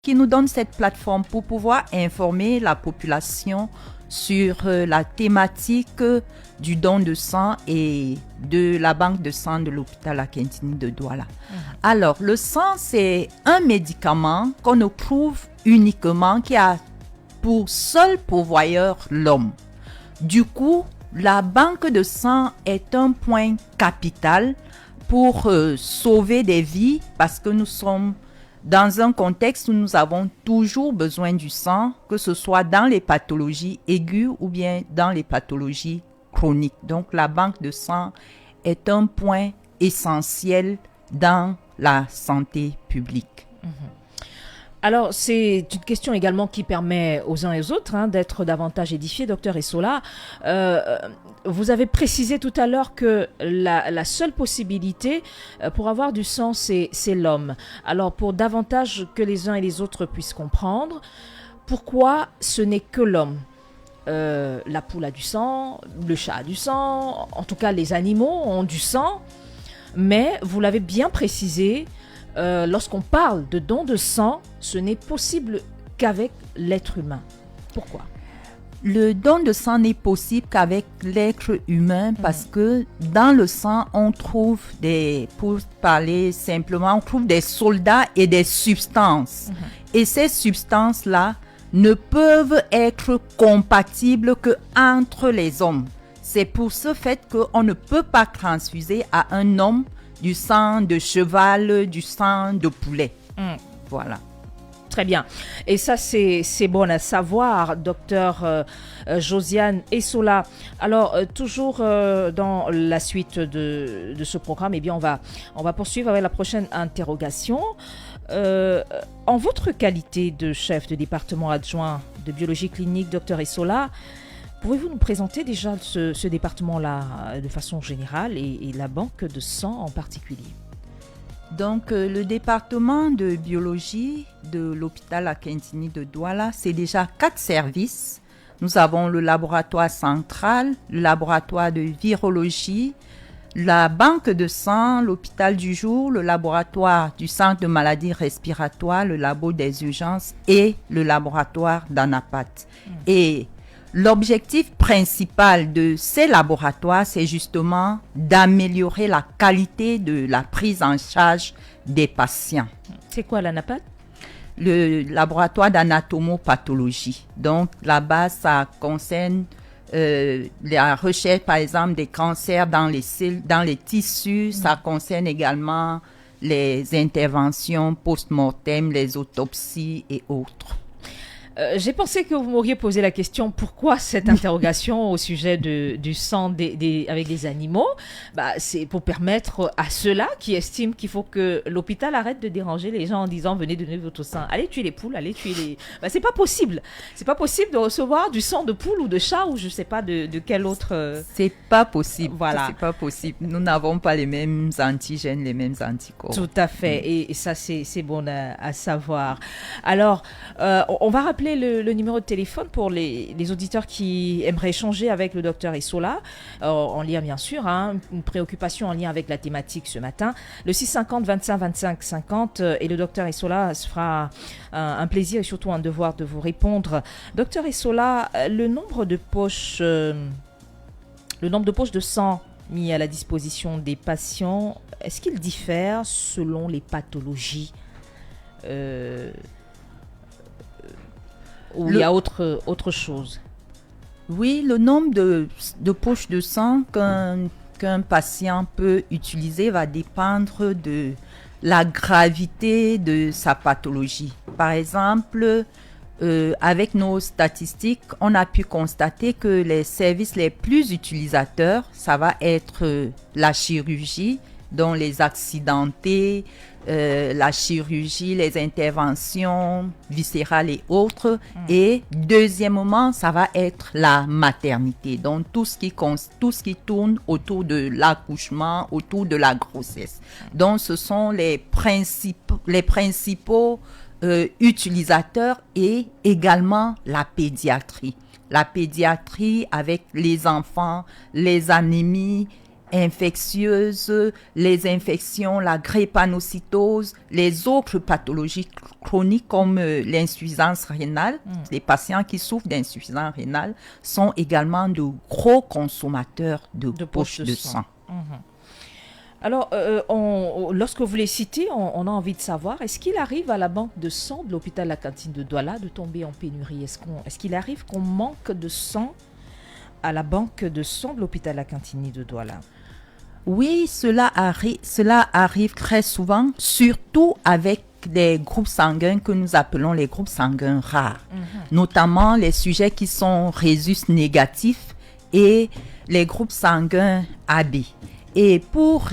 qui nous donne cette plateforme pour pouvoir informer la population sur la thématique du don de sang et de la banque de sang de l'hôpital Akintini de Douala. Alors, le sang, c'est un médicament qu'on ne trouve uniquement, qui a pour seul pourvoyeur l'homme. Du coup, la banque de sang est un point capital pour sauver des vies, parce que nous sommes dans un contexte où nous avons toujours besoin du sang, que ce soit dans les pathologies aiguës ou bien dans les pathologies chroniques. Donc, la banque de sang est un point essentiel dans la santé publique. Alors, c'est une question également qui permet aux uns et aux autres d'être davantage édifiés. Docteur Essola, vous avez précisé tout à l'heure que la seule possibilité pour avoir du sang, c'est l'homme. Alors, pour davantage que les uns et les autres puissent comprendre, pourquoi ce n'est que l'homme ? La poule a du sang, le chat a du sang, en tout cas les animaux ont du sang, mais vous l'avez bien précisé, lorsqu'on parle de don de sang, ce n'est possible qu'avec l'être humain. Pourquoi ? Le don de sang n'est possible qu'avec l'être humain parce que dans le sang, on trouve pour parler simplement, on trouve des soldats et des substances. Et ces substances-là ne peuvent être compatibles qu'entre les hommes. C'est pour ce fait qu'on ne peut pas transfuser à un homme du sang de cheval, du sang de poulet. Voilà. Très bien. Et ça, c'est bon à savoir, docteur Josiane Essola. Alors, toujours dans la suite de ce programme, eh bien, on va poursuivre avec la prochaine interrogation. En votre qualité de chef de département adjoint de biologie clinique, docteur Essola, pouvez-vous nous présenter déjà ce département-là de façon générale et la banque de sang en particulier ? Donc, le département de biologie de l'hôpital Akintini de Douala, c'est déjà 4 services. Nous avons le laboratoire central, le laboratoire de virologie, la banque de sang, l'hôpital du jour, le laboratoire du centre de maladies respiratoires, le labo des urgences et le laboratoire d'anapath. Et l'objectif principal de ces laboratoires, c'est justement d'améliorer la qualité de la prise en charge des patients. C'est quoi l'anapath ? Le laboratoire d'anatomopathologie. Donc là-bas, ça concerne la recherche, par exemple, des cancers dans les cellules, dans les tissus. Ça concerne également les interventions post-mortem, les autopsies et autres. J'ai pensé que vous m'auriez posé la question pourquoi cette interrogation au sujet du sang avec des animaux. C'est pour permettre à ceux-là qui estiment qu'il faut que l'hôpital arrête de déranger les gens en disant venez donner votre sang, allez tuer les poules, allez tuer les... c'est pas possible. C'est pas possible de recevoir du sang de poule ou de chat ou je sais pas de quel autre... C'est pas possible. Voilà. C'est pas possible. Nous n'avons pas les mêmes antigènes, les mêmes anticorps. Tout à fait. Et ça, c'est bon à savoir. Alors, on va rappeler le numéro de téléphone pour les auditeurs qui aimeraient échanger avec le docteur Essola, en lien bien sûr, une préoccupation en lien avec la thématique ce matin, le 650 25 25 50, et le docteur Essola se fera un plaisir et surtout un devoir de vous répondre. Docteur Essola, le nombre de poches de sang mis à la disposition des patients, est-ce qu'il diffère selon les pathologies ou il y a autre chose? Oui, le nombre de poches de sang qu'un patient peut utiliser va dépendre de la gravité de sa pathologie. Par exemple, avec nos statistiques, on a pu constater que les services les plus utilisateurs, ça va être la chirurgie, dont les accidentés, la chirurgie, les interventions viscérales et autres. Et deuxièmement, ça va être la maternité. Donc, tout ce qui tourne autour de l'accouchement, autour de la grossesse. Donc, ce sont les principaux utilisateurs et également la pédiatrie. La pédiatrie avec les enfants, les anémies, infectieuses, les infections, la drépanocytose, les autres pathologies chroniques comme l'insuffisance rénale. Les patients qui souffrent d'insuffisance rénale sont également de gros consommateurs de poches de sang. Alors, lorsque vous les citez, on a envie de savoir, est-ce qu'il arrive à la banque de sang de l'hôpital La Cantine de Douala de tomber en pénurie? Est-ce qu'il arrive qu'on manque de sang à la banque de sang de l'hôpital La Cantine de Douala? Oui, cela arrive très souvent, surtout avec des groupes sanguins que nous appelons les groupes sanguins rares, notamment les sujets qui sont rhésus négatifs et les groupes sanguins AB. Et pour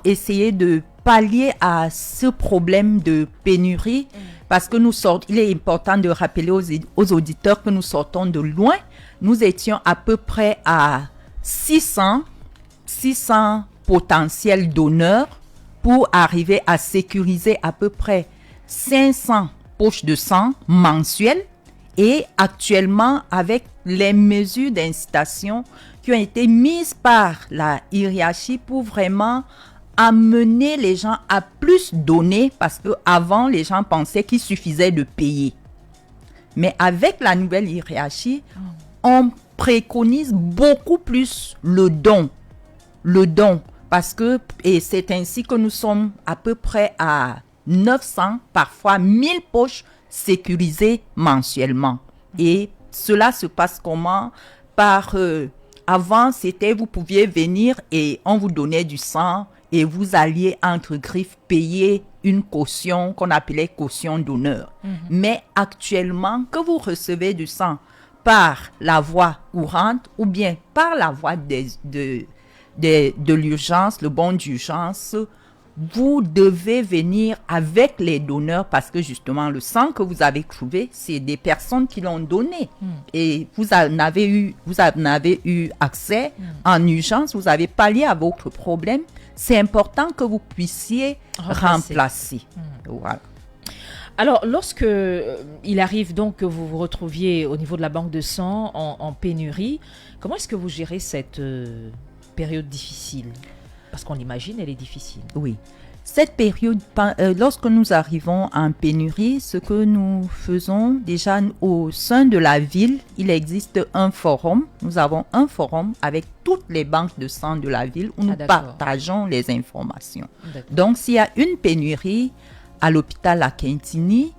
essayer de pallier à ce problème de pénurie, parce que il est important de rappeler aux auditeurs que nous sortons de loin, nous étions à peu près à 600 potentiels donneurs pour arriver à sécuriser à peu près 500 poches de sang mensuelles. Et actuellement, avec les mesures d'incitation qui ont été mises par la hiérarchie pour vraiment amener les gens à plus donner, parce qu'avant, les gens pensaient qu'il suffisait de payer. Mais avec la nouvelle hiérarchie, on préconise beaucoup plus le don. Et c'est ainsi que nous sommes à peu près à 900, parfois 1000 poches sécurisées mensuellement. Et cela se passe comment? Avant, c'était vous pouviez venir et on vous donnait du sang et vous alliez entre griffes payer une caution qu'on appelait caution d'honneur. Mais actuellement, que vous recevez du sang par la voie courante ou bien par la voie de l'urgence, le bon d'urgence, vous devez venir avec les donneurs parce que justement le sang que vous avez trouvé, c'est des personnes qui l'ont donné. Et vous en avez eu accès en urgence, vous avez pallié à votre problème. C'est important que vous puissiez remplacer. Voilà. Alors, lorsque il arrive donc que vous vous retrouviez au niveau de la banque de sang en pénurie, comment est-ce que vous gérez cette période difficile? Parce qu'on l'imagine, elle est difficile. Oui. Cette période, lorsque nous arrivons en pénurie, ce que nous faisons déjà au sein de la ville, il existe un forum. Nous avons un forum avec toutes les banques de sang de la ville où nous partageons les informations. Donc, s'il y a une pénurie à l'hôpital La Quintini,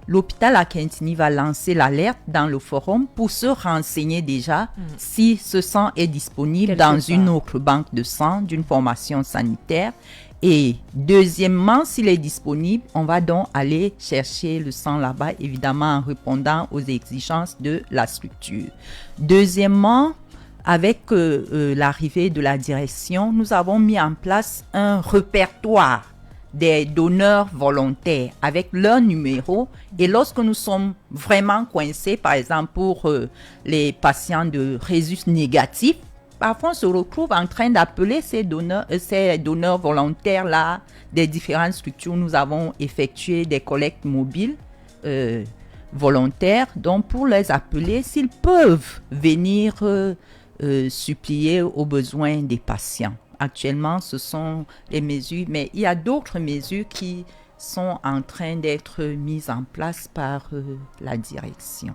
l'hôpital La Quintini va lancer l'alerte dans le forum pour se renseigner déjà si ce sang est disponible dans une autre banque de sang d'une formation sanitaire. Et deuxièmement, s'il est disponible, on va donc aller chercher le sang là-bas, évidemment en répondant aux exigences de la structure. Deuxièmement, avec l'arrivée de la direction, nous avons mis en place un répertoire des donneurs volontaires avec leur numéro. Et lorsque nous sommes vraiment coincés, par exemple pour les patients de rhésus négatifs, parfois on se retrouve en train d'appeler ces donneurs volontaires-là des différentes structures. Nous avons effectué des collectes mobiles volontaires, donc pour les appeler s'ils peuvent venir supplier aux besoins des patients. Actuellement, ce sont les mesures, mais il y a d'autres mesures qui sont en train d'être mises en place par la direction.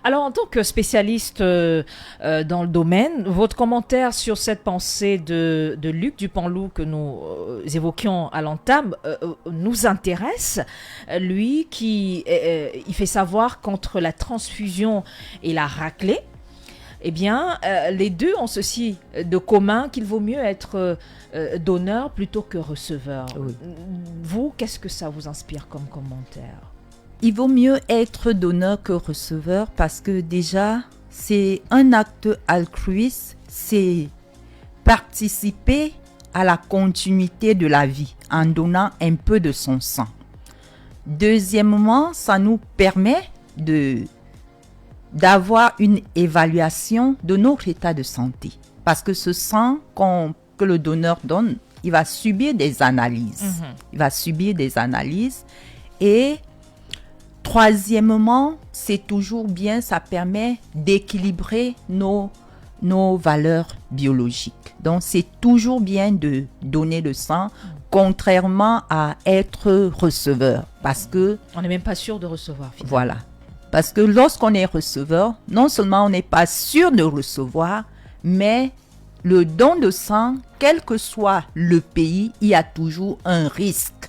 Alors, en tant que spécialiste dans le domaine, votre commentaire sur cette pensée de Luc Dupanloup que nous évoquions à l'entame nous intéresse. Lui il fait savoir qu'entre la transfusion et la raclée, eh bien, les deux ont ceci de commun qu'il vaut mieux être donneur plutôt que receveur. Oui. Vous, qu'est-ce que ça vous inspire comme commentaire? Il vaut mieux être donneur que receveur parce que déjà, c'est un acte altruiste, c'est participer à la continuité de la vie en donnant un peu de son sang. Deuxièmement, ça nous permet d'avoir une évaluation de notre état de santé. Parce que ce sang que le donneur donne, il va subir des analyses. Il va subir des analyses. Et troisièmement, c'est toujours bien, ça permet d'équilibrer nos valeurs biologiques. Donc, c'est toujours bien de donner le sang, contrairement à être receveur. Parce que... On n'est même pas sûr de recevoir, finalement. Voilà. Parce que lorsqu'on est receveur, non seulement on n'est pas sûr de recevoir, mais le don de sang, quel que soit le pays, il y a toujours un risque.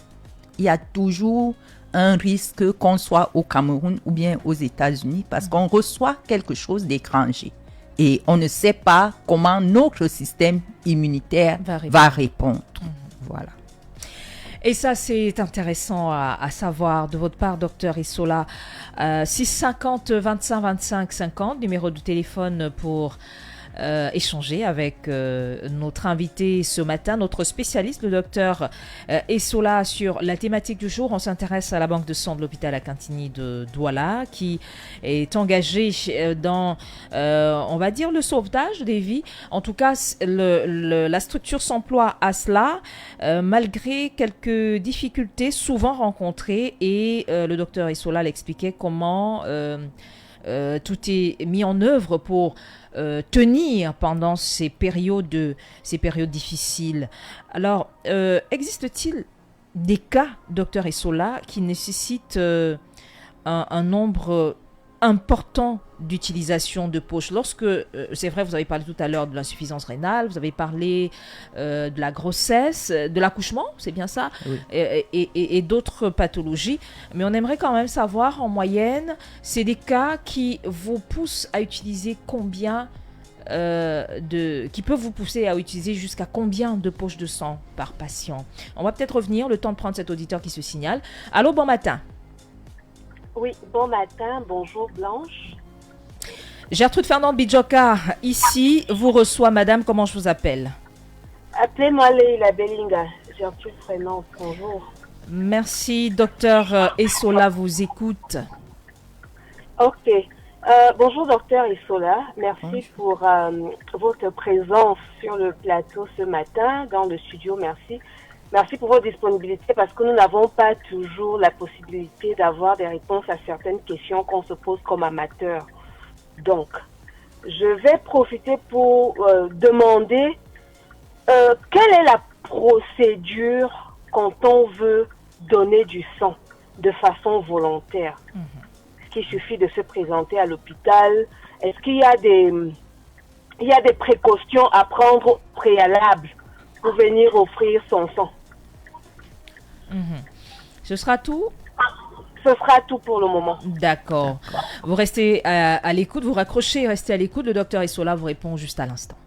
Il y a toujours un risque qu'on soit au Cameroun ou bien aux États-Unis parce qu'on reçoit quelque chose d'étranger. Et on ne sait pas comment notre système immunitaire va répondre. Voilà. Et ça, c'est intéressant à savoir de votre part, docteur Issola. 650 25 25 50, numéro de téléphone pour échanger avec notre invité ce matin, notre spécialiste, le docteur Issola, sur la thématique du jour. On s'intéresse à la banque de sang de l'hôpital Akintini de Douala, qui est engagée dans, on va dire, le sauvetage des vies. En tout cas, la structure s'emploie à cela, malgré quelques difficultés souvent rencontrées. Et le docteur Issola l'expliquait comment tout est mis en œuvre pour tenir pendant ces périodes difficiles. Alors, existe-t-il des cas, docteur Issola, qui nécessitent un nombre important d'utilisation de poches? Lorsque, c'est vrai, vous avez parlé tout à l'heure de l'insuffisance rénale, vous avez parlé de la grossesse, de l'accouchement, c'est bien ça, oui. et d'autres pathologies, mais on aimerait quand même savoir, en moyenne, c'est des cas qui vous poussent à utiliser combien qui peuvent vous pousser à utiliser jusqu'à combien de poches de sang par patient? On va peut-être revenir, le temps de prendre cet auditeur qui se signale. Allô, bon matin. Oui, bon matin, bonjour Blanche. Gertrude Fernande Bidjoka, ici, vous reçoit madame, comment je vous appelle? Appelez-moi Leila Bellinga, Gertrude Fernande, bonjour. Merci, docteur Issola vous écoute. Ok, bonjour docteur Issola, merci pour votre présence sur le plateau ce matin, dans le studio, merci. Merci pour votre disponibilité parce que nous n'avons pas toujours la possibilité d'avoir des réponses à certaines questions qu'on se pose comme amateurs. Donc, je vais profiter pour demander quelle est la procédure quand on veut donner du sang de façon volontaire. Est-ce qu'il suffit de se présenter à l'hôpital? Est-ce qu'il y a des précautions à prendre au préalable pour venir offrir son sang? Ce sera tout? Ce sera tout pour le moment. D'accord. Vous restez à l'écoute, vous raccrochez, restez à l'écoute. Le docteur Issola vous répond juste à l'instant.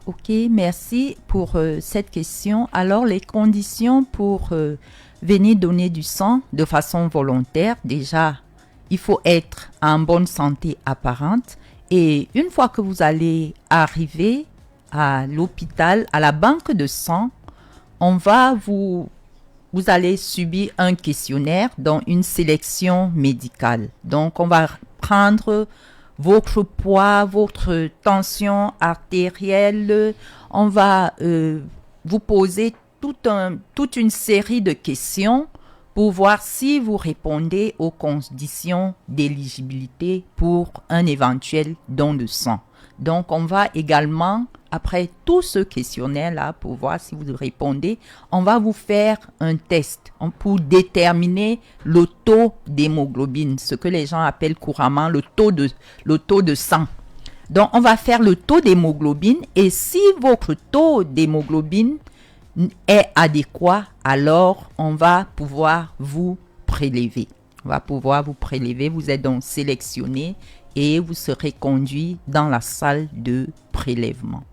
Ok, merci pour cette question. Alors, les conditions pour venir donner du sang de façon volontaire, déjà, il faut être en bonne santé apparente. Et une fois que vous allez arriver à l'hôpital, à la banque de sang, vous allez subir un questionnaire, donc une sélection médicale. Donc, on va prendre votre poids, votre tension artérielle. On va vous poser toute une série de questions pour voir si vous répondez aux conditions d'éligibilité pour un éventuel don de sang. Donc, on va également, après tout ce questionnaire-là, pour voir si vous répondez, on va vous faire un test pour déterminer le taux d'hémoglobine, ce que les gens appellent couramment le taux de sang. Donc, on va faire le taux d'hémoglobine et si votre taux d'hémoglobine est adéquat, alors on va pouvoir vous prélever. On va pouvoir vous prélever, vous êtes donc sélectionné et vous serez conduit dans la salle de prélèvement.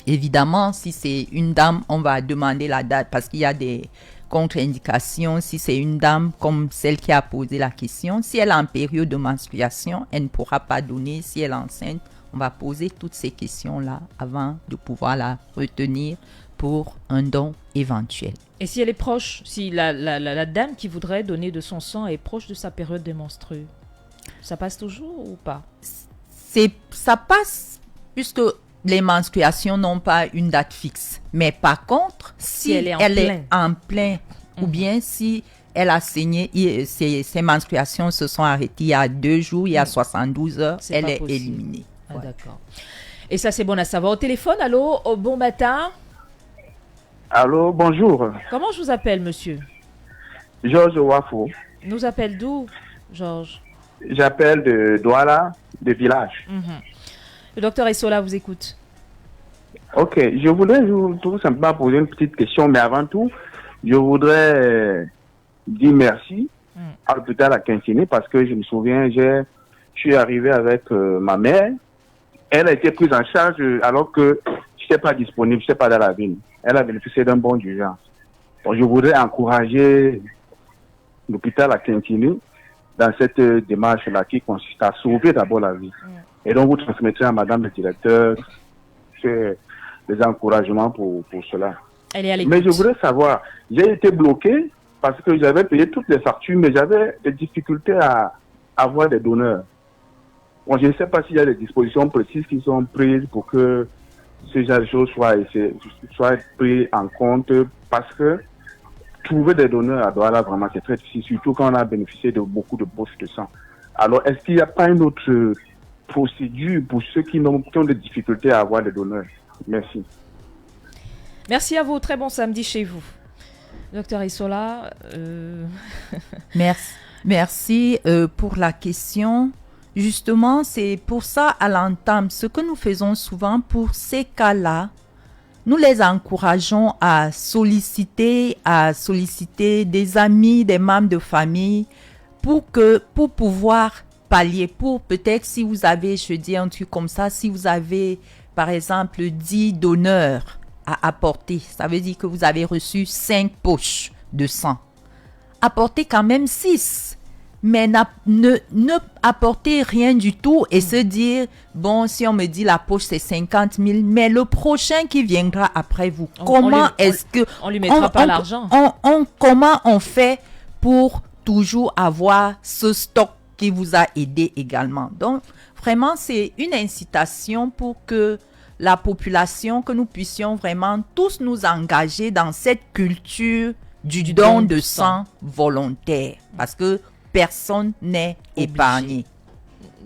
Évidemment, si c'est une dame, on va demander la date parce qu'il y a des contre-indications. Si c'est une dame comme celle qui a posé la question, si elle est en période de menstruation, elle ne pourra pas donner. Si elle est enceinte, on va poser toutes ces questions-là avant de pouvoir la retenir pour un don éventuel. Et si elle est proche, si la dame qui voudrait donner de son sang est proche de sa période de menstru, ça passe toujours ou pas? Ça passe puisque les menstruations n'ont pas une date fixe. Mais par contre, si elle est en plein ou bien si elle a saigné, ses menstruations se sont arrêtées il y a 2 jours, il y a 72 heures, elle est éliminée. Ah, d'accord. Et ça, c'est bon à savoir. Au téléphone, allô, bon matin. Allô, bonjour. Comment je vous appelle, monsieur? Georges Wafo. Nous appelle d'où, Georges? J'appelle de Douala, de village. Le docteur Essola vous écoute. Ok, je voudrais tout simplement poser une petite question, mais avant tout, je voudrais dire merci à l'hôpital à Quintini parce que je me souviens, je suis arrivé avec ma mère. Elle a été prise en charge alors que je n'étais pas disponible, je n'étais pas dans la ville. Elle a bénéficié d'un bon d'urgence. Donc, je voudrais encourager l'hôpital à Quintini dans cette démarche-là qui consiste à sauver d'abord la vie. Et donc, vous transmettrez à madame le directeur les encouragements pour cela. Elle est à l'écoute. Mais je voudrais savoir, j'ai été bloqué parce que j'avais payé toutes les factures, mais j'avais des difficultés à avoir des donneurs. Bon, je ne sais pas s'il y a des dispositions précises qui sont prises pour que ce genre de choses soient prises en compte parce que trouver des donneurs à Douala, vraiment, c'est très difficile, surtout quand on a bénéficié de beaucoup de poches de sang. Alors, est-ce qu'il n'y a pas une autre procédure pour ceux qui ont des difficultés à avoir des donneurs? Merci. Merci à vous. Très bon samedi chez vous. Docteur Essola. Merci pour la question. Justement, c'est pour ça, à l'entame, ce que nous faisons souvent pour ces cas-là, nous les encourageons à solliciter des amis, des membres de famille pour pouvoir pallier, pour peut-être si vous avez, je dis un truc comme ça, si vous avez par exemple 10 donneurs à apporter, ça veut dire que vous avez reçu 5 poches de sang. Apportez quand même 6, mais ne apportez rien du tout et se dire, bon, si on me dit la poche c'est 50 000, mais le prochain qui viendra après vous, on lui mettra pas l'argent. Comment on fait pour toujours avoir ce stock qui vous a aidé également? Donc, vraiment, c'est une incitation pour que la population, que nous puissions vraiment tous nous engager dans cette culture du don de sang volontaire. Parce que personne n'est épargné.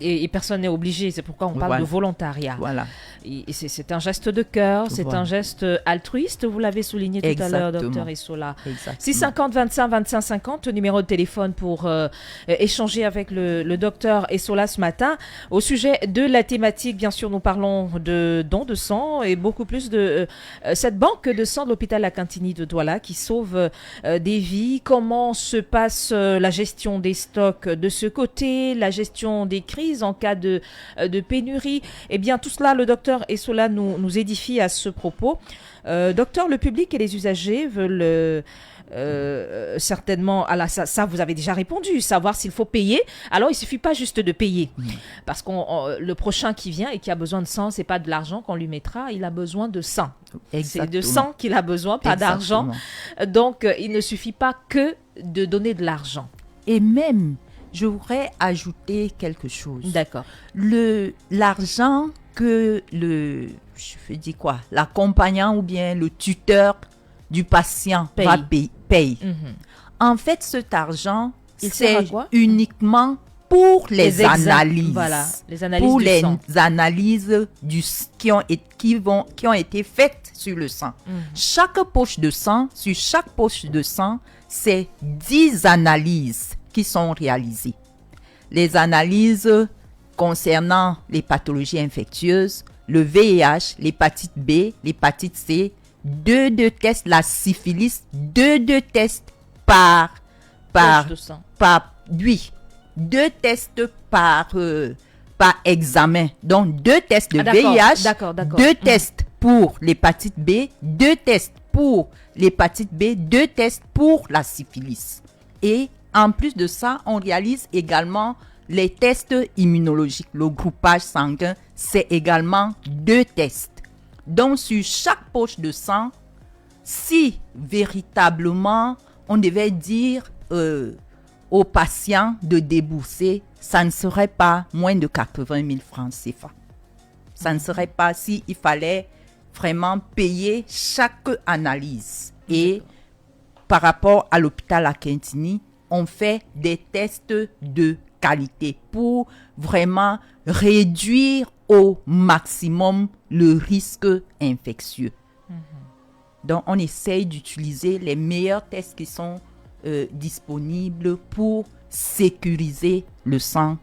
Et personne n'est obligé. C'est pourquoi on parle de volontariat. Voilà. Et c'est un geste de cœur, c'est un geste altruiste, vous l'avez souligné tout à l'heure, docteur Essola. 650 25 25 50, numéro de téléphone pour échanger avec le docteur Essola ce matin. Au sujet de la thématique, bien sûr, nous parlons de dons de sang et beaucoup plus de cette banque de sang de l'hôpital La Quintini de Douala qui sauve des vies. Comment se passe la gestion des stocks de ce côté, la gestion des crises en cas de pénurie. Eh bien, tout cela, le docteur Essola nous édifie à ce propos. Docteur, le public et les usagers veulent certainement, ça vous avez déjà répondu, savoir s'il faut payer. Alors il suffit pas juste de payer, parce que le prochain qui vient et qui a besoin de sang, c'est pas de l'argent qu'on lui mettra, il a besoin de sang. C'est de sang qu'il a besoin, pas d'argent. Donc il ne suffit pas que de donner de l'argent. Et même, je voudrais ajouter quelque chose. D'accord. L'argent que l'accompagnant ou bien le tuteur du patient paye. En fait, cet argent, c'est uniquement pour les analyses. Voilà, les analyses pour du les sang. analyses qui ont été faites sur le sang. Chaque poche de sang, sur chaque poche de sang, c'est 10 analyses qui sont réalisées. Les analyses concernant les pathologies infectieuses, le VIH, l'hépatite B, l'hépatite C, 2 tests, la syphilis, 2 tests par 2 tests par examen. Donc 2 tests de VIH, 2 tests pour l'hépatite B, 2 tests pour l'hépatite B, 2 tests pour la syphilis. Et en plus de ça, on réalise également les tests immunologiques. Le groupage sanguin, c'est également 2 tests. Donc, sur chaque poche de sang, si véritablement on devait dire aux patients de débourser, ça ne serait pas moins de 80 000 francs CFA. Ça ne serait pas s'il fallait vraiment payer chaque analyse. Et par rapport à l'hôpital à Quintini, on fait des tests de qualité pour vraiment réduire au maximum le risque infectieux. Donc, on essaye d'utiliser les meilleurs tests qui sont disponibles pour sécuriser le sang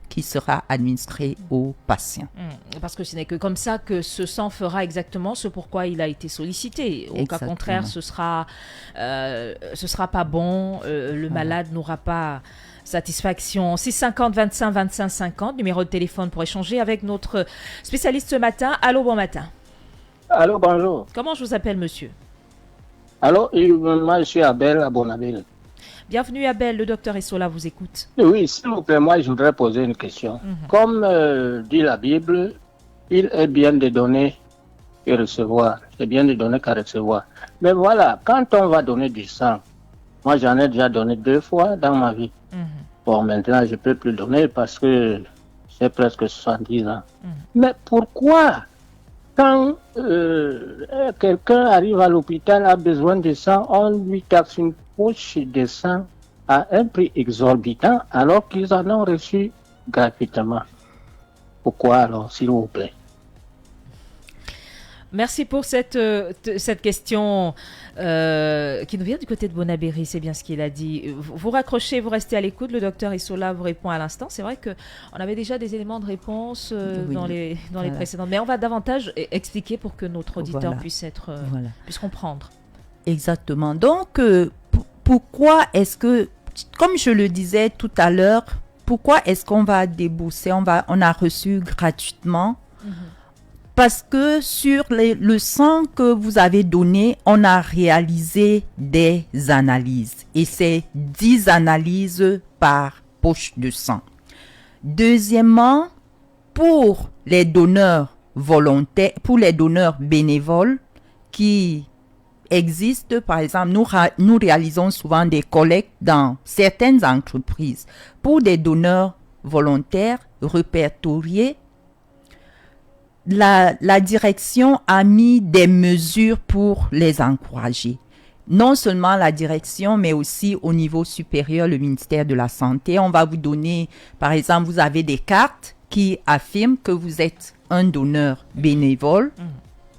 qui sera administré au patient. Parce que ce n'est que comme ça que ce sang fera exactement ce pourquoi il a été sollicité. Au cas contraire, ce sera pas bon, le malade n'aura pas satisfaction. 650 25 25 50, numéro de téléphone pour échanger avec notre spécialiste ce matin. Allô, bon matin. Allô, bonjour. Comment je vous appelle, monsieur? Allô, moi je suis Abel à Bonabel. Bienvenue Abel, le docteur Essola vous écoute. Oui, s'il vous plaît, moi je voudrais poser une question. Comme dit la Bible, il est bien de donner et recevoir. C'est bien de donner qu'à recevoir. Mais voilà, quand on va donner du sang, moi j'en ai déjà donné 2 fois dans ma vie. Bon, maintenant je ne peux plus donner parce que c'est presque 70 ans. Mais pourquoi quand quelqu'un arrive à l'hôpital, a besoin de sang, on lui taxe une poche de sang à un prix exorbitant alors qu'ils en ont reçu gratuitement? Pourquoi alors, s'il vous plaît? Merci pour cette question qui nous vient du côté de Bonabéry, c'est bien ce qu'il a dit. Vous raccrochez, vous restez à l'écoute, le docteur Issola vous répond à l'instant. C'est vrai qu'on avait déjà des éléments de réponse dans les précédentes, mais on va davantage expliquer pour que notre auditeur puisse comprendre. Exactement. Donc, pourquoi est-ce que, comme je le disais tout à l'heure, pourquoi est-ce qu'on va débourser, on a reçu gratuitement? Parce que sur le sang que vous avez donné, on a réalisé des analyses. Et c'est 10 analyses par poche de sang. Deuxièmement, pour les donneurs volontaires, pour les donneurs bénévoles qui existent, par exemple, nous réalisons souvent des collectes dans certaines entreprises. Pour des donneurs volontaires répertoriés, la direction a mis des mesures pour les encourager. Non seulement la direction, mais aussi au niveau supérieur, le ministère de la Santé. On va vous donner, par exemple, vous avez des cartes qui affirment que vous êtes un donneur bénévole,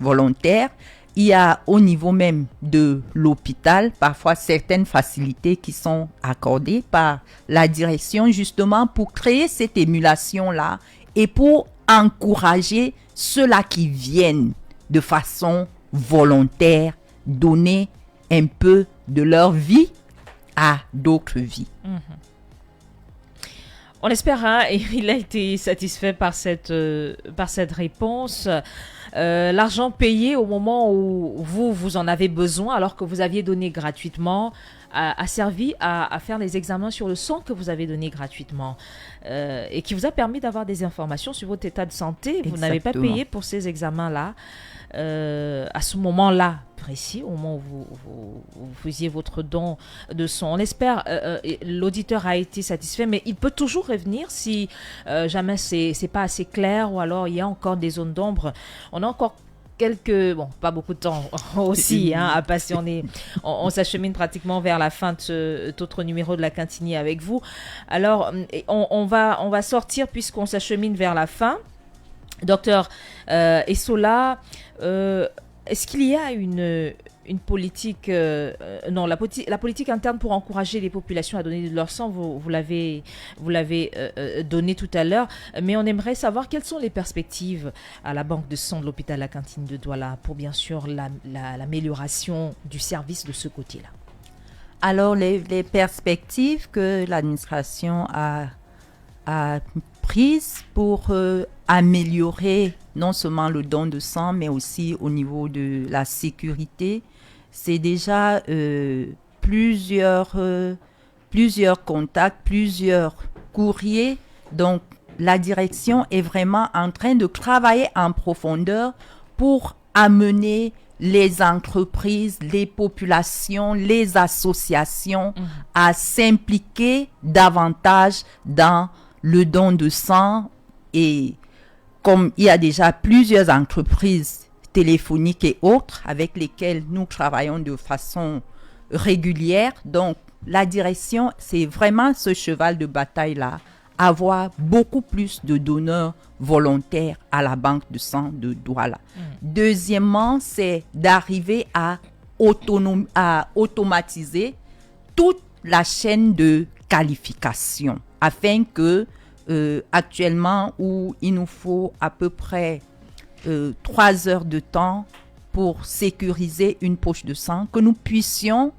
volontaire. Il y a au niveau même de l'hôpital, parfois certaines facilités qui sont accordées par la direction justement pour créer cette émulation-là et pour encourager ceux-là qui viennent de façon volontaire, donner un peu de leur vie à d'autres vies. On espère, hein, et il a été satisfait par cette réponse. L'argent payé au moment où vous en avez besoin, alors que vous aviez donné gratuitement, a servi à faire les examens sur le sang que vous avez donné gratuitement et qui vous a permis d'avoir des informations sur votre état de santé. Exactement. Vous n'avez pas payé pour ces examens-là à ce moment-là précis, au moment où vous faisiez votre don de sang. On espère, l'auditeur a été satisfait, mais il peut toujours revenir si jamais c'est pas assez clair ou alors il y a encore des zones d'ombre. On a encore pas beaucoup de temps aussi à passer. On s'achemine pratiquement vers la fin de cet autre numéro de la Quintinie avec vous. Alors, on va sortir puisqu'on s'achemine vers la fin. Docteur Essola, est-ce qu'il y a une politique, la politique interne pour encourager les populations à donner de leur sang, vous l'avez donné tout à l'heure, mais on aimerait savoir quelles sont les perspectives à la banque de sang de l'hôpital La Cantine de Douala pour bien sûr l'amélioration du service de ce côté-là. Alors les perspectives que l'administration a prises pour améliorer non seulement le don de sang, mais aussi au niveau de la sécurité, c'est déjà plusieurs contacts, plusieurs courriers. Donc, la direction est vraiment en train de travailler en profondeur pour amener les entreprises, les populations, les associations à s'impliquer davantage dans le don de sang. Et comme il y a déjà plusieurs entreprises téléphoniques et autres avec lesquelles nous travaillons de façon régulière, donc la direction, c'est vraiment ce cheval de bataille-là avoir beaucoup plus de donneurs volontaires à la banque de sang de Douala. Deuxièmement, c'est d'arriver à automatiser toute la chaîne de qualification afin que actuellement où il nous faut à peu près 3 heures de temps pour sécuriser une poche de sang, que nous puissions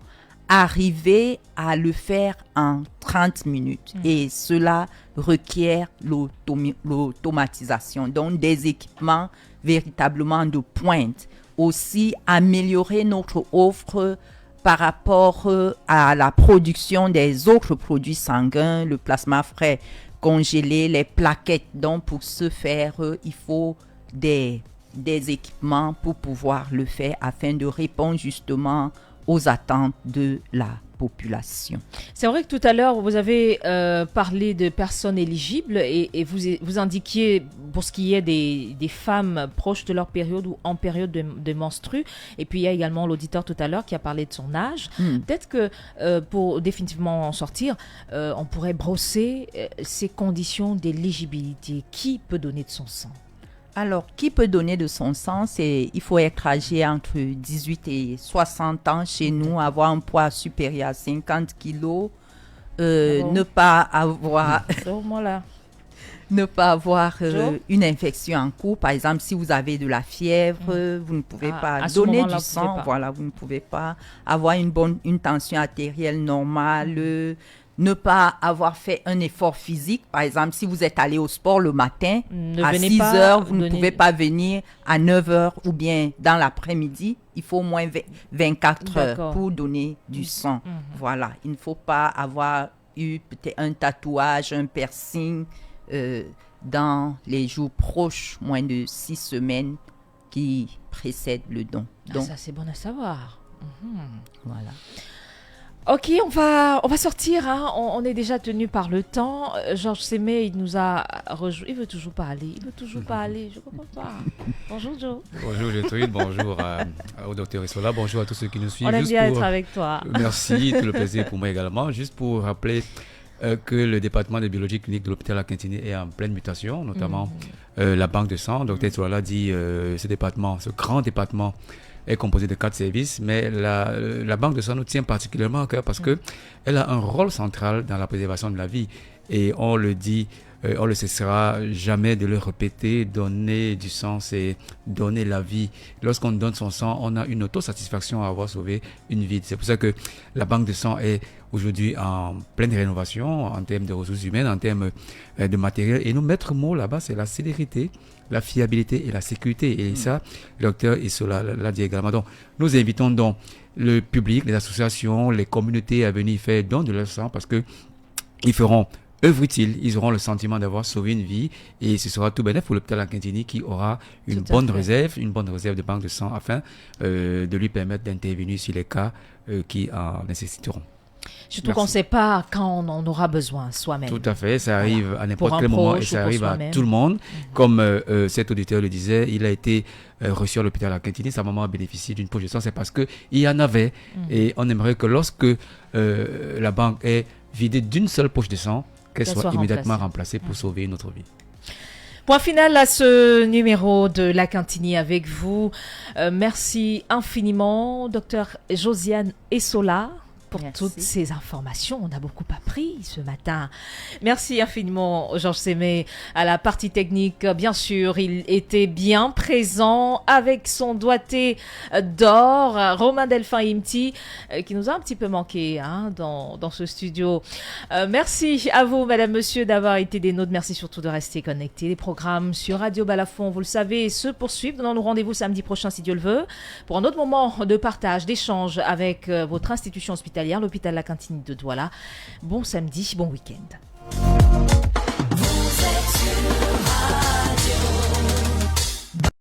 arriver à le faire en 30 minutes. Et cela requiert l'automatisation, donc des équipements véritablement de pointe. Aussi, améliorer notre offre par rapport à la production des autres produits sanguins, le plasma frais congelé, les plaquettes. Donc, pour ce faire, il faut des équipements pour pouvoir le faire afin de répondre justement aux attentes de la population. C'est vrai que tout à l'heure, vous avez parlé de personnes éligibles et vous indiquiez pour ce qui est des femmes proches de leur période ou en période de menstru. Et puis, il y a également l'auditeur tout à l'heure qui a parlé de son âge. Peut-être que pour définitivement en sortir, on pourrait brosser ces conditions d'éligibilité. Qui peut donner de son sang? Alors, qui peut donner de son sang? Il faut être âgé entre 18 et 60 ans chez nous, avoir un poids supérieur à 50 kilos, ne pas avoir, ne pas avoir une infection en cours. Par exemple, si vous avez de la fièvre, vous ne pouvez pas donner du sang. Voilà, vous ne pouvez pas avoir une tension artérielle normale. Ne pas avoir fait un effort physique. Par exemple, si vous êtes allé au sport le matin, à 6 heures, vous ne pouvez pas venir à 9 heures ou bien dans l'après-midi. Il faut au moins 24 heures pour donner du sang. Voilà. Il ne faut pas avoir eu peut-être un tatouage, un piercing dans les jours proches, moins de 6 semaines qui précèdent le don. Donc, ça, c'est bon à savoir. Voilà. Ok, on va sortir. Hein. On est déjà tenu par le temps. Georges Sémé, il nous a rejoint. Il veut toujours pas aller. Je comprends pas. Bonjour Joe. Bonjour Gertrude, bonjour au docteur Issola, bonjour à tous ceux qui nous suivent. On aime bien être avec toi. Merci, tout le plaisir pour moi également. Juste pour rappeler que le département de biologie clinique de l'hôpital La Quintinie est en pleine mutation, notamment la banque de sang. Docteur Issola dit ce grand département est composée de 4 services, mais la banque de sang nous tient particulièrement à cœur parce qu'elle a un rôle central dans la préservation de la vie. Et on le dit, on ne cessera jamais de le répéter, donner du sang, c'est donner la vie. Lorsqu'on donne son sang, on a une autosatisfaction à avoir sauvé une vie. C'est pour ça que la banque de sang est aujourd'hui en pleine rénovation en termes de ressources humaines, en termes de matériel. Et nos maîtres mots là-bas, c'est la célérité, la fiabilité et la sécurité. Et ça, le docteur Issola l'a dit également. Donc, nous invitons donc le public, les associations, les communautés à venir faire don de leur sang parce que ils feront œuvre utile, ils auront le sentiment d'avoir sauvé une vie et ce sera tout bénéfique pour l'hôpital La Quintinie qui aura une bonne réserve de banque de sang afin de lui permettre d'intervenir sur les cas qui en nécessiteront. Surtout qu'on ne sait pas quand on en aura besoin soi-même. Tout à fait, ça arrive à n'importe quel moment et ça arrive à tout le monde. Comme cet auditeur le disait, il a été reçu à l'hôpital La Quintinie, sa maman a bénéficié d'une poche de sang, c'est parce qu'il y en avait. Et on aimerait que lorsque la banque est vidée d'une seule poche de sang, qu'elle soit immédiatement remplacée pour sauver une autre vie. Point final à ce numéro de La Quintinie avec vous. Merci infiniment, docteur Josiane Essola, pour toutes ces informations. On a beaucoup appris ce matin. Merci infiniment, Georges Sémé, à la partie technique. Bien sûr, il était bien présent avec son doigté d'or. Romain Delphin Imti, qui nous a un petit peu manqué dans ce studio. Merci à vous, madame, monsieur, d'avoir été des nôtres. Merci surtout de rester connectés. Les programmes sur Radio Balafon, vous le savez, se poursuivent. Donnons-nous rendez-vous samedi prochain, si Dieu le veut, pour un autre moment de partage, d'échange avec votre institution hospitalière, l'hôpital La Quintinie de Douala. Bon samedi, bon week-end.